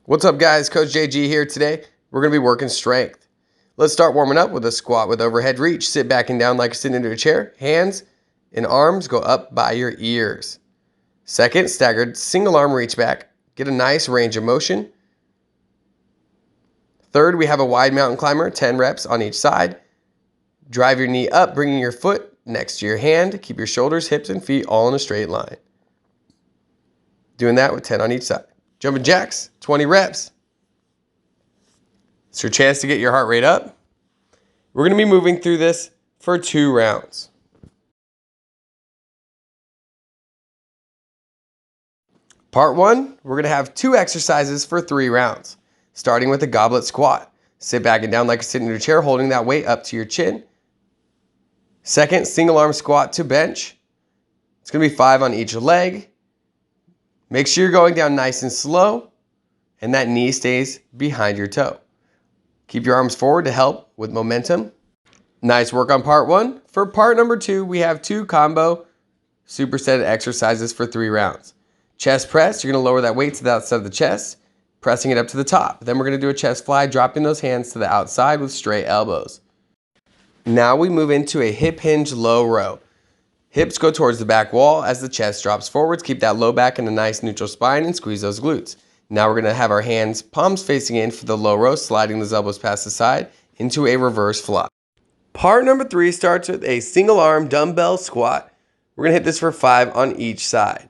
What's up, guys? Coach JG here. Today we're going to be working strength. Let's start warming up with a squat with overhead reach. Sit back and down like you're sitting into a chair. Hands and arms go up by your ears. Second, staggered single arm reach back. Get a nice range of motion. Third, we have a wide mountain climber, 10 reps on each side. Drive your knee up, bringing your foot next to your hand. Keep your shoulders, hips, and feet all in a straight line. Doing that with 10 on each side. Jumping jacks, 20 reps. It's your chance to get your heart rate up. We're going to be moving through this for 2 rounds. Part 1, we're going to have 2 exercises for 3 rounds, starting with a goblet squat. Sit back and down like you're sitting in your chair, holding that weight up to your chin. Second, single arm squat to bench. It's going to be 5 on each leg. Make sure you're going down nice and slow, and that knee stays behind your toe. Keep your arms forward to help with momentum. Nice work on part 1. For part number 2, we have 2 combo superset exercises for 3 rounds. Chest press, you're going to lower that weight to the outside of the chest, pressing it up to the top. Then we're going to do a chest fly, dropping those hands to the outside with straight elbows. Now we move into a hip hinge low row. Hips go towards the back wall as the chest drops forwards. Keep that low back in a nice neutral spine and squeeze those glutes. Now we're going to have our hands, palms facing in for the low row, sliding those elbows past the side into a reverse fly. Part number 3 starts with a single arm dumbbell squat. We're going to hit this for 5 on each side.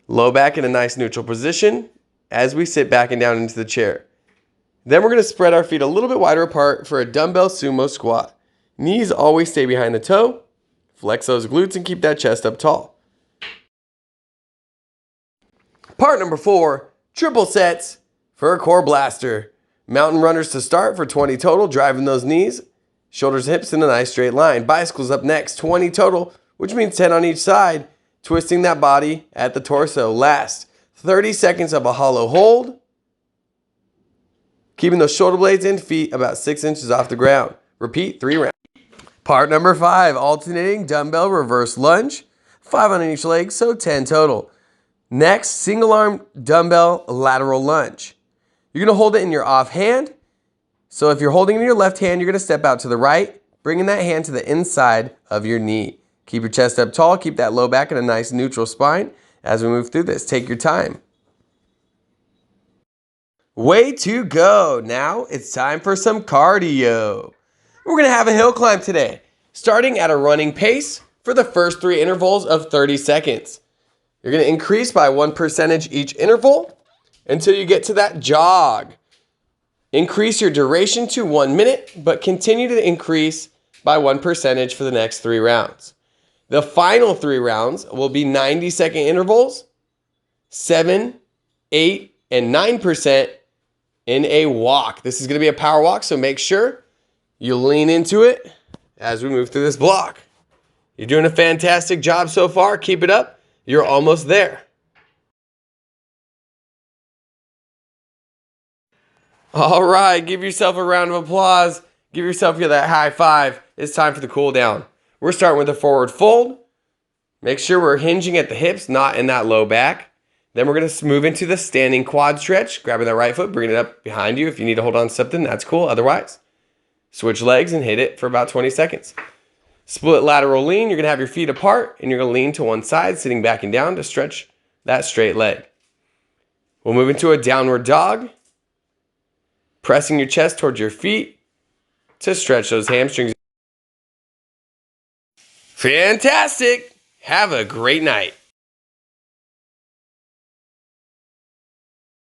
Low back in a nice neutral position as we sit back and down into the chair. Then we're going to spread our feet a little bit wider apart for a dumbbell sumo squat. Knees always stay behind the toe. Flex those glutes and keep that chest up tall. Part number 4, triple sets for a core blaster. Mountain runners to start for 20 total, driving those knees, shoulders, hips in a nice straight line. Bicycles up next, 20 total, which means 10 on each side, twisting that body at the torso. Last, 30 seconds of a hollow hold, keeping those shoulder blades and feet about 6 inches off the ground. Repeat 3 rounds. Part number 5, alternating dumbbell reverse lunge, 5 on each leg, so 10 total. Next, single arm dumbbell lateral lunge. You're going to hold it in your off hand. So if you're holding it in your left hand, you're going to step out to the right, bringing that hand to the inside of your knee. Keep your chest up tall, keep that low back in a nice neutral spine as we move through this. Take your time. Way to go. Now it's time for some cardio. We're going to have a hill climb today, starting at a running pace for the first 3 intervals of 30 seconds. You're going to increase by 1% each interval until you get to that jog. Increase your duration to 1 minute, but continue to increase by 1% for the next 3 rounds. The final 3 rounds will be 90-second intervals, 7, 8, and 9% in a walk. This is going to be a power walk, so make sure you lean into it as we move through this block. You're doing a fantastic job so far. Keep it up. You're almost there. All right, give yourself a round of applause. Give yourself that high five. It's time for the cool down. We're starting with a forward fold. Make sure we're hinging at the hips, not in that low back. Then we're going to move into the standing quad stretch, grabbing that right foot, bringing it up behind you. If you need to hold on to something, that's cool. Otherwise, switch legs and hit it for about 20 seconds. Split lateral lean. You're going to have your feet apart, and you're going to lean to one side, sitting back and down to stretch that straight leg. We'll move into a downward dog, pressing your chest towards your feet to stretch those hamstrings. Fantastic. Have a great night.